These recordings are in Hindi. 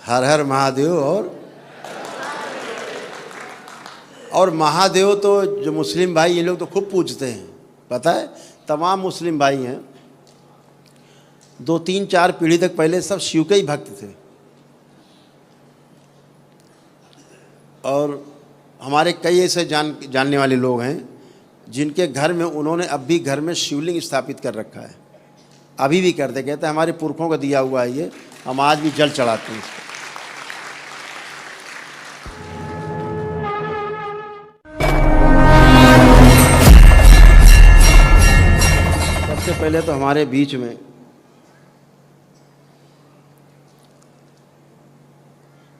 हर हर महादेव। और महादेव तो जो मुस्लिम भाई ये लोग तो खूब पूजते हैं, पता है। तमाम मुस्लिम भाई हैं, 2-3-4 पीढ़ी तक पहले सब शिव के ही भक्त थे। और हमारे कई ऐसे जानने वाले लोग हैं जिनके घर में उन्होंने अब भी घर में शिवलिंग स्थापित कर रखा है, अभी भी करते। कहते हैं हमारे पुरखों का दिया हुआ है ये, हम आज भी जल चढ़ाते हैं इसको। सबसे पहले तो हमारे बीच में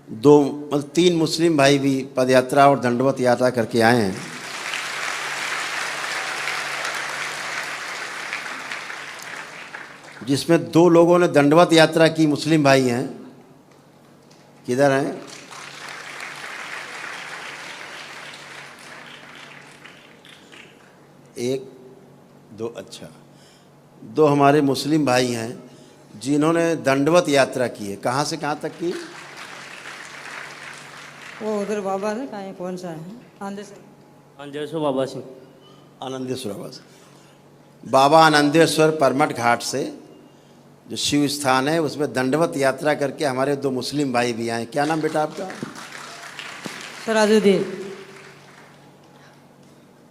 मतलब 3 मुस्लिम भाई भी पदयात्रा और दंडवत यात्रा करके आए हैं। जिसमें 2 लोगों ने दंडवत यात्रा की, मुस्लिम भाई हैं। किधर हैं? एक दो, अच्छा 2 हमारे मुस्लिम भाई हैं जिन्होंने दंडवत यात्रा की है। कहाँ से कहाँ तक की? वो उधर बाबा है, कहाँ कौन सा है? आनंदेश्वर बाबा से। आनंदेश्वर बाबा से। बाबा आनंदेश्वर परमठ घाट से जो शिव स्थान है उसमें दंडवत यात्रा करके हमारे 2 मुस्लिम भाई भी आए। क्या नाम बेटा आपका? सराजुद्दीन।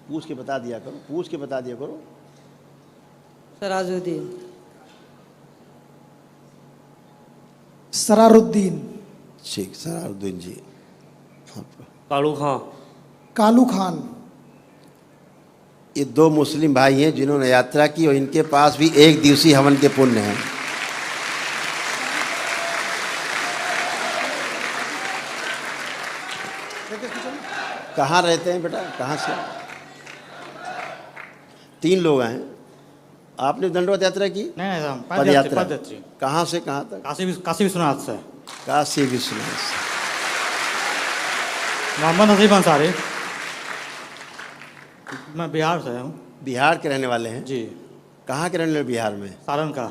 पूछ के बता दिया करो, पूछ के बता दिया करो। सराजुद्दीन। सरारुद्दीन। ठीक, सरारुद्दीन जी। कालू खां। कालू खान। ये 2 मुस्लिम भाई हैं जिन्होंने यात्रा की और इनके पास भी 1 दिवसीय हवन के पुण्य हैं। कहाँ रहते हैं बेटा, कहाँ से? 3 लोग हैं। आपने दंडवत यात्रा की? नहीं, पदयात्रा। कहाँ से कहाँ तक? काशी विश्वनाथ से। काशी विश्वनाथ से। मोहम्मद नसीम अंसारी। मैं बिहार से हूँ। बिहार के रहने वाले हैं जी। कहाँ के रहने वाले? बिहार में। सारण का।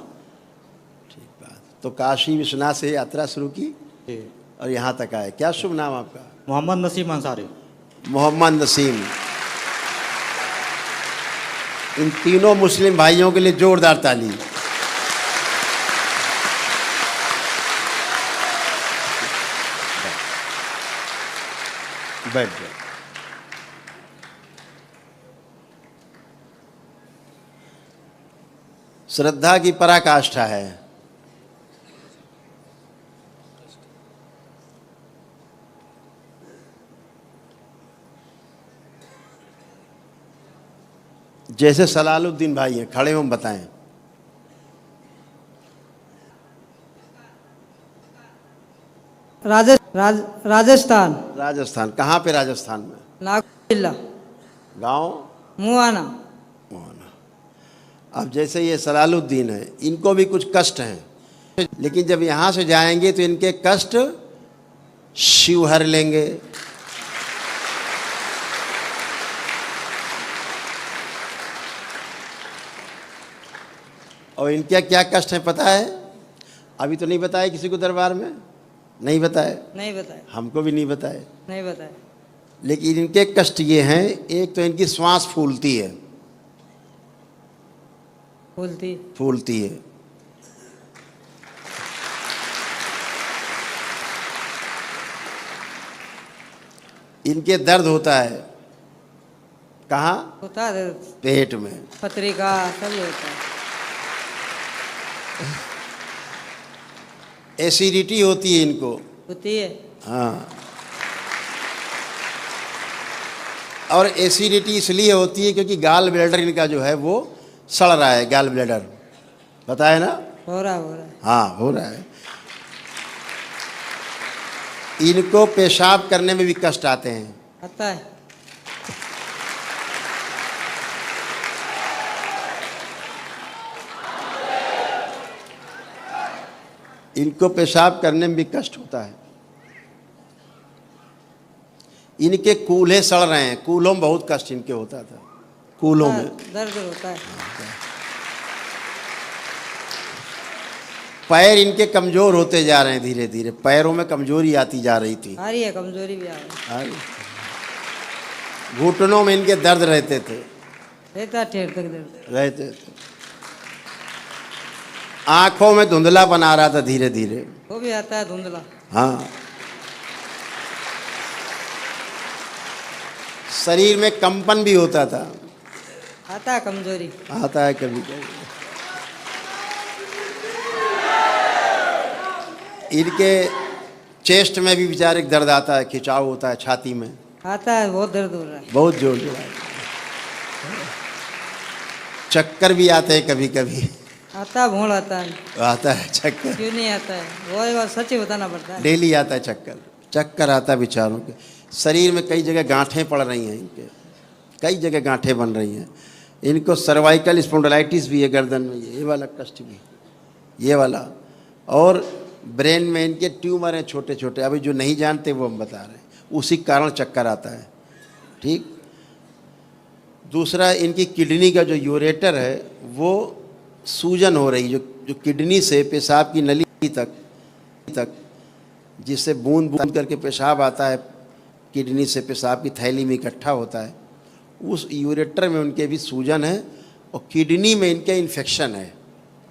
ठीक बात। तो काशी विश्वनाथ से यात्रा शुरू की जी। और यहाँ तक आए। क्या शुभ नाम आपका? मोहम्मद नसीम अंसारी। मोहम्मद नसीम। इन तीनों मुस्लिम भाइयों के लिए जोरदार ताली। बैठ जाओ। श्रद्धा की पराकाष्ठा है। जैसे सलालुद्दीन भाई हैं, खड़े हों बताएं। राजस्थान। राजस्थान। कहाँ पे राजस्थान में? नागौर जिला। गांव? मुआना। अब जैसे ये सलालुद्दीन है, इनको भी कुछ कष्ट हैं, लेकिन जब यहाँ से जाएंगे तो इनके कष्ट शिव हर लेंगे। और इनके क्या कष्ट हैं पता है? अभी तो नहीं बताया किसी को दरबार में, नहीं बताया। नहीं बताया। हमको भी नहीं बताया। नहीं बताया। लेकिन इनके कष्ट ये हैं, एक तो इनकी श्वास फूलती है। फूलती है। इनके दर्द होता है। कहाँ होता है? पेट में। पत्रिका सब होता है। एसिडिटी होती है इनको। होती है। हाँ। और एसिडिटी इसलिए होती है क्योंकि गाल ब्लैडर इनका जो है वो सड़ रहा है। गाल ब्लैडर पता है ना? हो रहा है। हाँ, हो रहा है। इनको पेशाब करने में भी कष्ट आते हैं। आता है। इनको पेशाब करने में भी कष्ट होता है। इनके कूल्हे सड़ रहे हैं। कूल्हों में बहुत कष्ट इनके होता था। कूल्हों में दर्द होता है। पैर इनके कमज़ोर होते जा रहे हैं धीरे धीरे, पैरों में कमजोरी आती जा रही थी। आ रही है कमजोरी भी आ रही हाँ। घुटनों में इनके दर्द रहते थे, रहता ठेर तक दर्द। रहते थे। आंखों में धुंधला बना रहा था धीरे धीरे। वो भी आता है धुंधला। हाँ। शरीर में कंपन भी होता था। आता है कमजोरी। आता है कभी कभी। इनके चेस्ट में भी बेचारे दर्द आता है, खिंचाव होता है छाती में। आता है, बहुत दर्द हो रहा है। बहुत जोर जोर चक्कर भी आते हैं कभी कभी। आता है, भूल आता है। आता है चक्कर। क्यों नहीं आता है, वो एक बार सच ही बताना पड़ता है। डेली आता है चक्कर। चक्कर आता है बेचारों के। शरीर में कई जगह गांठें पड़ रही हैं इनके, कई जगह गांठें बन रही हैं। इनको सर्वाइकल स्पॉन्डिलाइटिस भी है गर्दन में, ये वाला कष्ट भी, ये वाला। और ब्रेन में इनके ट्यूमर हैं छोटे छोटे, अभी जो नहीं जानते वो हम बता रहे हैं, उसी कारण चक्कर आता है। ठीक। दूसरा, इनकी किडनी का जो यूरेटर है वो सूजन हो रही, जो किडनी से पेशाब की नली तक जिससे बूंद बूंद करके पेशाब आता है, किडनी से पेशाब की थैली में इकट्ठा होता है, उस यूरेटर में उनके भी सूजन है। और किडनी में इनके इन्फेक्शन है,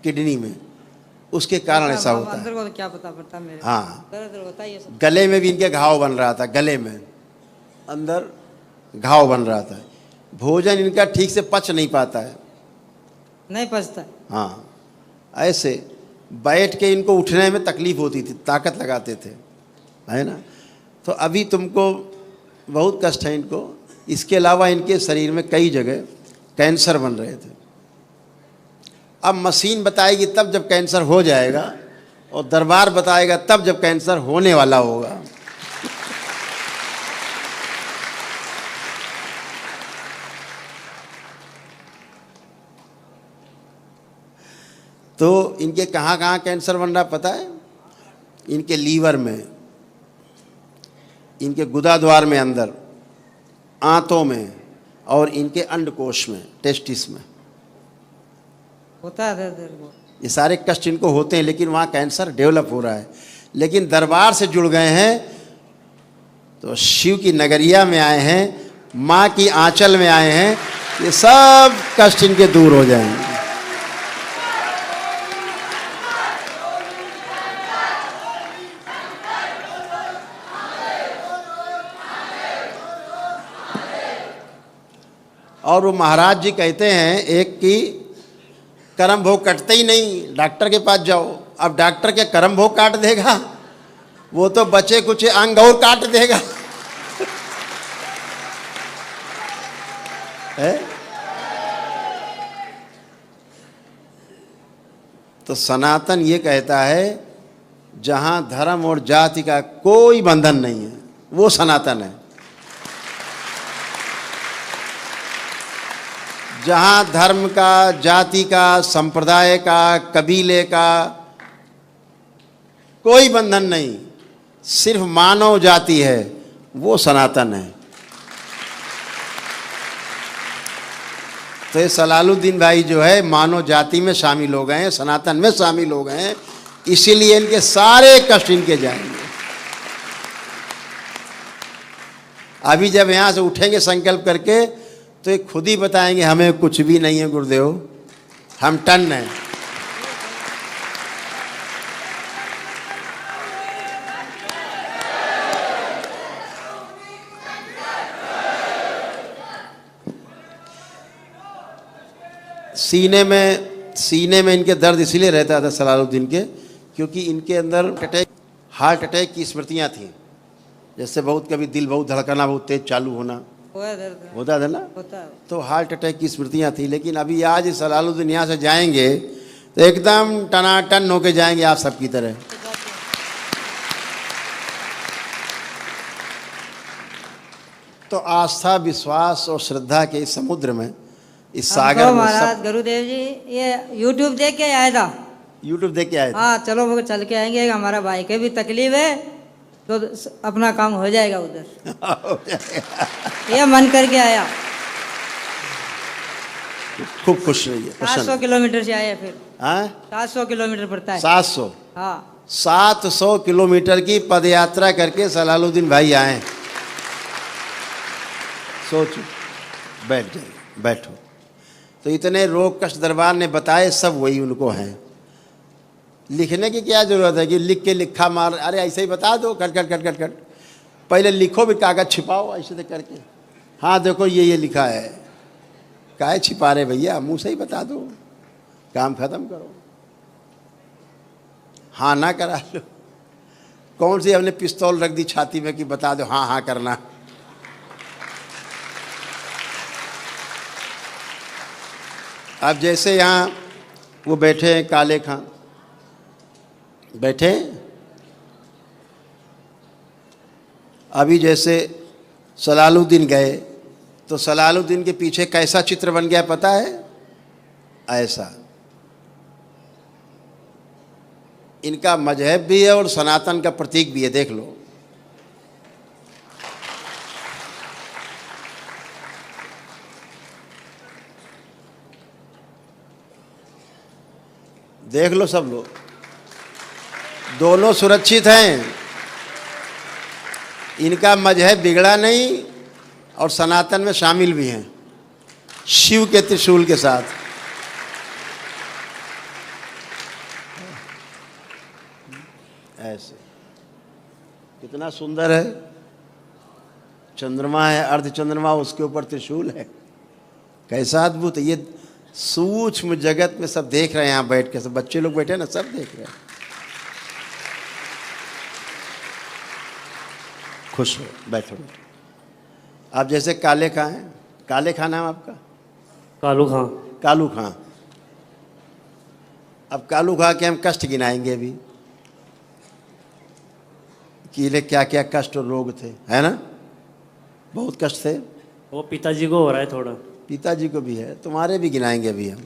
किडनी में, उसके कारण ऐसा होता अंदर है। को तो क्या पता पड़ता मेरे। हाँ। दर्द होता ही है सब। गले में भी इनके घाव बन रहा था, गले में अंदर घाव बन रहा था। भोजन इनका ठीक से पच नहीं पाता है, नहीं पचता। हाँ। ऐसे बैठ के इनको उठने में तकलीफ होती थी, ताकत लगाते थे, है ना। तो अभी तुमको बहुत कष्ट है इनको। इसके अलावा इनके शरीर में कई जगह कैंसर बन रहे थे। अब मशीन बताएगी तब जब कैंसर हो जाएगा, और दरबार बताएगा तब जब कैंसर होने वाला होगा। तो इनके कहाँ कहाँ कैंसर बन रहा पता है? इनके लीवर में, इनके गुदाद्वार में अंदर, आंतों में, और इनके अंडकोश में, टेस्टिस में होता है दर्द को। ये सारे कष्ट इनको होते हैं, लेकिन वहाँ कैंसर डेवलप हो रहा है। लेकिन दरबार से जुड़ गए हैं तो शिव की नगरिया में आए हैं, माँ की आंचल में आए हैं, ये सब कष्ट इनके दूर हो जाएंगे। और वो महाराज जी कहते हैं एक कि कर्म भोग कटते ही नहीं, डॉक्टर के पास जाओ। अब डॉक्टर के कर्म भोग काट देगा, वो तो बचे कुछ अंग और काट देगा। है? तो सनातन ये कहता है जहां धर्म और जाति का कोई बंधन नहीं है, वो सनातन है। जहाँ धर्म का, जाति का, संप्रदाय का, कबीले का कोई बंधन नहीं, सिर्फ मानव जाति है, वो सनातन है। तो ये सलालुद्दीन भाई जो है मानव जाति में शामिल हो गए हैं, सनातन में शामिल हो गए हैं, इसीलिए इनके सारे कष्ट इनके जाएंगे। अभी जब यहाँ से उठेंगे संकल्प करके तो ये खुद ही बताएंगे हमें कुछ भी नहीं है गुरुदेव, हम टन हैं। सीने में इनके दर्द इसीलिए रहता था सलालुद्दीन के, क्योंकि इनके अंदर हार्ट अटैक की स्मृतियाँ थीं। जैसे बहुत कभी दिल बहुत धड़कना, बहुत तेज चालू होना होता था ना, तो हार्ट अटैक की स्मृतियाँ थी। लेकिन अभी आज सलालुद्दीन यहाँ से जाएंगे तो एकदम टनाटन होके जाएंगे आप सबकी तरह। तो आस्था, विश्वास और श्रद्धा के इस समुद्र में, इस सागर में महाराज गुरुदेव जी ये YouTube देख के आया था। YouTube देख के आए थे। हाँ चलो वो चल के आएंगे, हमारा भाई के भी तकलीफ है तो अपना काम हो जाएगा उधर। ये मन करके आया। खूब खुश रहिए, 700 प्रसन्न। किलोमीटर से आए फिर। हाँ, 700 किलोमीटर पड़ता है। 700 हाँ 700 किलोमीटर की पदयात्रा करके सलालुद्दीन भाई आए। सोचो, बैठ जाइए, बैठो। तो इतने रोग कष्ट दरबार ने बताए, सब वही उनको हैं। लिखने की क्या जरूरत है कि लिख के लिखा मार, अरे ऐसे ही बता दो, cut cut cut cut cut. पहले लिखो भी, कागज छिपाओ ऐसे से करके। हाँ देखो ये लिखा है, काहे छिपा रहे भैया, मुंह से ही बता दो, काम खत्म करो। हाँ ना करा लो। कौन सी हमने पिस्तौल रख दी छाती में कि बता दो हाँ हाँ करना। अब जैसे यहाँ वो बैठे हैं काले खां, बैठे अभी जैसे सलालुद्दीन गए तो सलालुद्दीन के पीछे कैसा चित्र बन गया पता है? ऐसा। इनका मजहब भी है और सनातन का प्रतीक भी है, देख लो। देख लो सब लोग, दोनों सुरक्षित हैं। इनका मजहब बिगड़ा नहीं और सनातन में शामिल भी हैं, शिव के त्रिशूल के साथ। ऐसे कितना सुंदर है। चंद्रमा है, अर्ध चंद्रमा, उसके ऊपर त्रिशूल है। कैसा अद्भुत है। ये सूक्ष्म जगत में सब देख रहे हैं यहाँ बैठ के, सब बच्चे लोग बैठे हैं ना, सब देख रहे हैं। खुश हो, बैठो बैठो। आप जैसे काले खां हैं, काले खां नाम आपका? कालू खां। कालू खां। अब कालू खां के हम कष्ट गिनाएंगे अभी कि इन्हें क्या क्या कष्ट और रोग थे, है ना? बहुत कष्ट थे। वो पिताजी को हो रहा है थोड़ा। पिताजी को भी है, तुम्हारे भी गिनाएंगे अभी हम।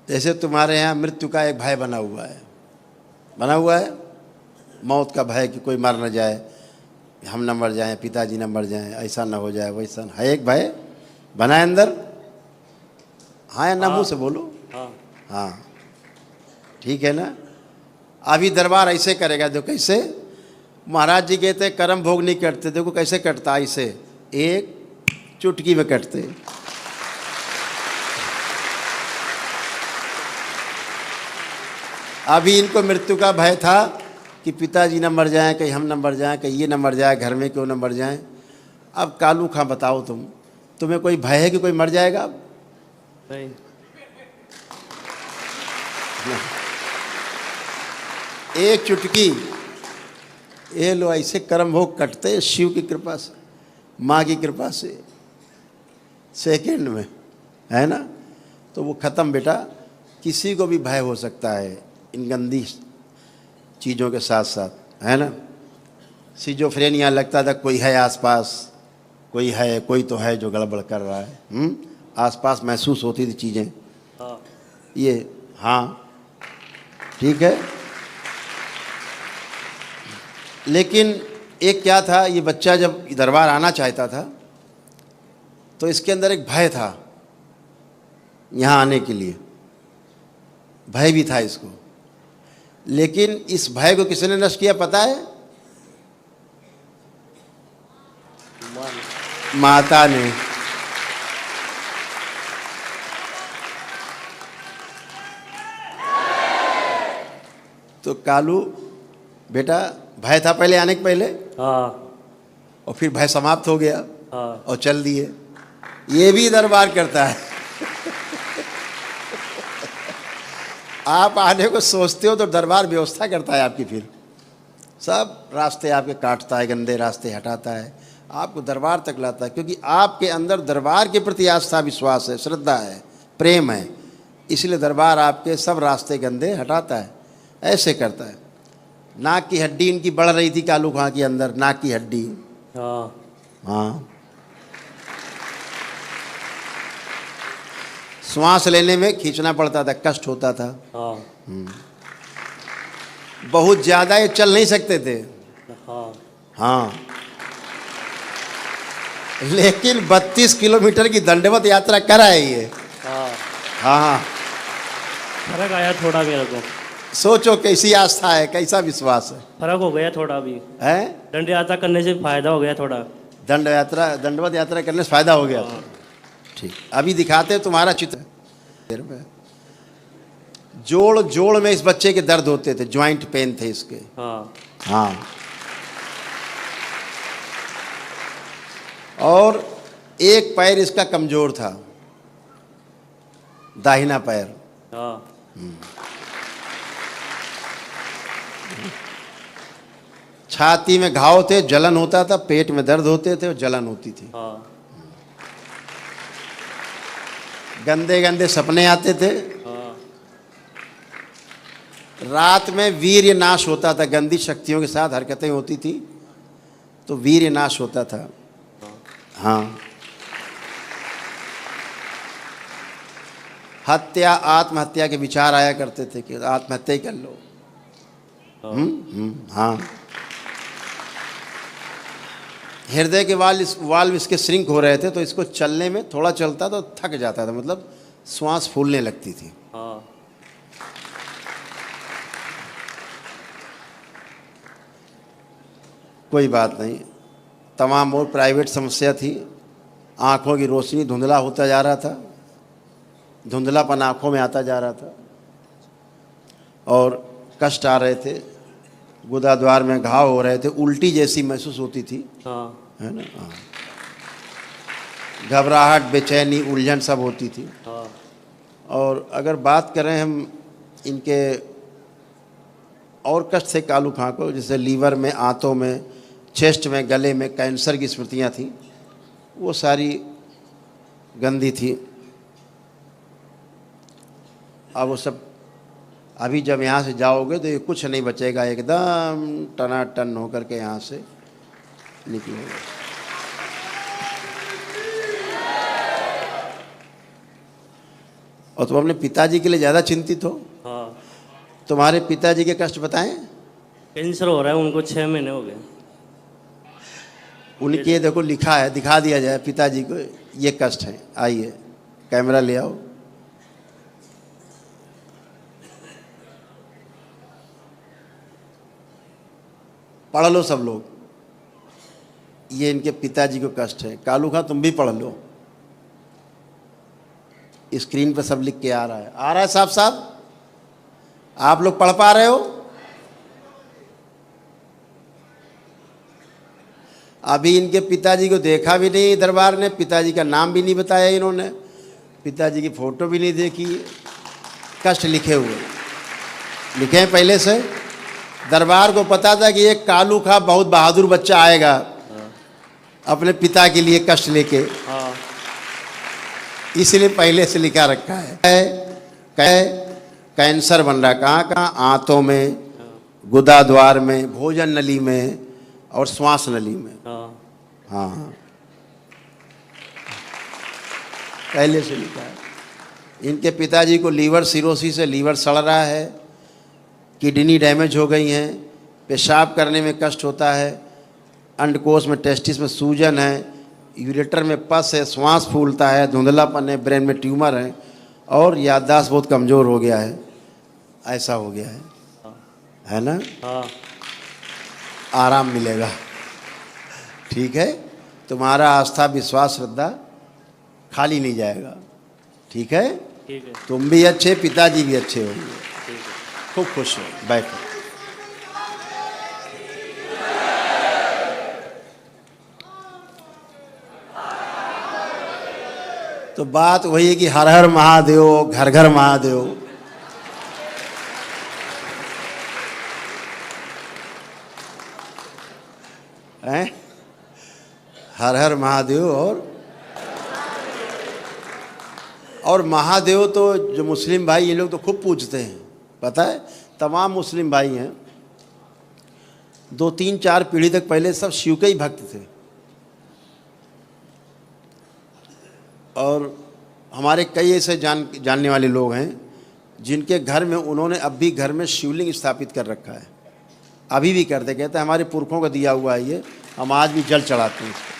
जैसे तुम्हारे यहाँ मृत्यु का एक भय बना हुआ है, बना हुआ है मौत का भय कि कोई मर न जाए, हम न मर जाएं, पिताजी न मर जाएं, ऐसा न हो जाए, वैसा न। है एक भय बना है अंदर? हाँ या ना? मुँह से बोलो। हाँ हाँ ठीक है ना? अभी दरबार ऐसे करेगा, देखो कैसे। महाराज जी कहते कर्म भोग नहीं करते, देखो कैसे कटता, ऐसे एक चुटकी में कटते। अभी इनको मृत्यु का भय था कि पिताजी न मर जाएं, कहीं हम न मर जाएं, कहीं ये न मर जाए, घर में क्यों न मर जाएं। अब कालू खां बताओ, तुम्हें कोई भय है कि कोई मर जाएगा? अब नहीं। एक चुटकी, ये लो, ऐसे कर्म भोग कटते शिव की कृपा से, माँ की कृपा से, सेकंड में, है ना? तो वो ख़त्म बेटा। किसी को भी भय हो सकता है इन गंदी चीज़ों के साथ साथ, है ना? सिजोफ्रेनिया लगता था कोई है आसपास, कोई है, कोई तो है जो गड़बड़ कर रहा है। आसपास महसूस होती थी चीज़ें। हाँ ये हाँ ठीक है। लेकिन एक क्या था, ये बच्चा जब दरबार आना चाहता था तो इसके अंदर एक भय था यहाँ आने के लिए, भय भी था इसको। लेकिन इस भय को किसने नष्ट किया पता है? माता ने। तो कालू बेटा, भय था पहले आने के पहले, हाँ और फिर भय समाप्त हो गया हाँ। और चल दिए। ये भी दरबार करता है। आप आने को सोचते हो तो दरबार व्यवस्था करता है आपकी, फिर सब रास्ते आपके काटता है, गंदे रास्ते हटाता है, आपको दरबार तक लाता है, क्योंकि आपके अंदर दरबार के प्रति आस्था, विश्वास है, श्रद्धा है, प्रेम है। इसलिए दरबार आपके सब रास्ते गंदे हटाता है, ऐसे करता है। नाक की हड्डी इनकी बढ़ रही थी कालू खां के अंदर, नाक की हड्डी। हाँ हाँ, श्वास लेने में खींचना पड़ता था, कष्ट होता था। हाँ बहुत ज़्यादा ये चल नहीं सकते थे। हाँ। हाँ, लेकिन 32 किलोमीटर की दंडवत यात्रा कर आए ये। हाँ, हाँ, फर्क आया थोड़ा मेरे को। सोचो कैसी आस्था है, कैसा विश्वास है, फर्क हो गया थोड़ा भी। हैं? दंड यात्रा करने से फायदा हो गया थोड़ा। दंडवत यात्रा करने से फायदा हो गया। ठीक, अभी दिखाते हैं तुम्हारा चित्र। जोड़ जोड़ में इस बच्चे के दर्द होते थे, ज्वाइंट पेन थे इसके। हाँ, हाँ, और एक पैर इसका कमजोर था, दाहिना पैर। हाँ, छाती में घाव थे, जलन होता था, पेट में दर्द होते थे और जलन होती थी। हाँ, गंदे गंदे सपने आते थे। हाँ, रात में वीर्य नाश होता था, गंदी शक्तियों के साथ हरकतें होती थी तो वीर्य नाश होता था। हाँ, हत्या आत्महत्या के विचार आया करते थे कि आत्महत्या ही कर लो। हाँ, हृदय के वाल्व इसके श्रिंक हो रहे थे तो इसको चलने में थोड़ा चलता तो थक जाता था, मतलब श्वास फूलने लगती थी। हाँ, कोई बात नहीं, तमाम और प्राइवेट समस्या थी। आँखों की रोशनी धुंधला होता जा रहा था, धुंधलापन आँखों में आता जा रहा था और कष्ट आ रहे थे, गुदाद्वार में घाव हो रहे थे, उल्टी जैसी महसूस होती थी, हाँ, है ना। हाँ, घबराहट, बेचैनी, उलझन सब होती थी। हाँ, और अगर बात करें हम इनके और कष्ट से कालू खां को, जैसे लीवर में, आंतों में, चेस्ट में, गले में कैंसर की स्मृतियाँ थी, वो सारी गंदी थी। अब वो सब अभी जब यहाँ से जाओगे तो ये कुछ नहीं बचेगा, एकदम टनाटन होकर के यहाँ से निकलोगे। और तुम अपने पिताजी के लिए ज़्यादा चिंतित हो। हाँ। तुम्हारे पिताजी के कष्ट बताएं। कैंसर हो रहा है उनको, 6 महीने हो गए। उनके देखो लिखा है, दिखा दिया जाए पिताजी को, ये कष्ट है। आइए कैमरा ले आओ। पढ़ लो सब लोग, ये इनके पिताजी को कष्ट है। कालू खां तुम भी पढ़ लो, स्क्रीन पर सब लिख के आ रहा है, आ रहा है साहब। साहब आप लोग पढ़ पा रहे हो? अभी इनके पिताजी को देखा भी नहीं दरबार ने, पिताजी का नाम भी नहीं बताया इन्होंने, पिताजी की फोटो भी नहीं देखी। कष्ट लिखे हुए लिखे हैं पहले से। दरबार को पता था कि एक कालू खां बहुत बहादुर बच्चा आएगा अपने पिता के लिए कष्ट लेके, हाँ, इसलिए पहले से लिखा रखा है। कैंसर बन रहा, कहाँ कहाँ? आंतों में, गुदाद्वार में, भोजन नली में और श्वास नली में। हाँ, हाँ, पहले से लिखा है। इनके पिताजी को लीवर सिरोसिस से लीवर सड़ रहा है, किडनी डैमेज हो गई हैं, पेशाब करने में कष्ट होता है, अंडकोश में, टेस्टिस में सूजन है, यूरेटर में पस है, श्वास फूलता है, धुंधलापन है, ब्रेन में ट्यूमर है और याददाश्त बहुत कमज़ोर हो गया है। ऐसा हो गया है ना। हाँ, आराम मिलेगा, ठीक है। तुम्हारा आस्था, विश्वास, श्रद्धा खाली नहीं जाएगा, ठीक है। ठीक है, तुम भी अच्छे, पिताजी भी अच्छे होंगे। ठीक है। खूब खुश हो, बैठो। तो बात वही है कि हर हर महादेव, घर घर महादेव। हैं? हर हर महादेव। और महादेव तो जो मुस्लिम भाई ये लोग तो खूब पूजते हैं, पता है। तमाम मुस्लिम भाई हैं, 2-3-4 पीढ़ी तक पहले सब शिव के ही भक्त थे। और हमारे कई ऐसे जानने वाले लोग हैं जिनके घर में उन्होंने अब भी घर में शिवलिंग स्थापित कर रखा है। अभी भी करते, कहते हमारे पुरखों का दिया हुआ है ये, हम आज भी जल चढ़ाते हैं इसको।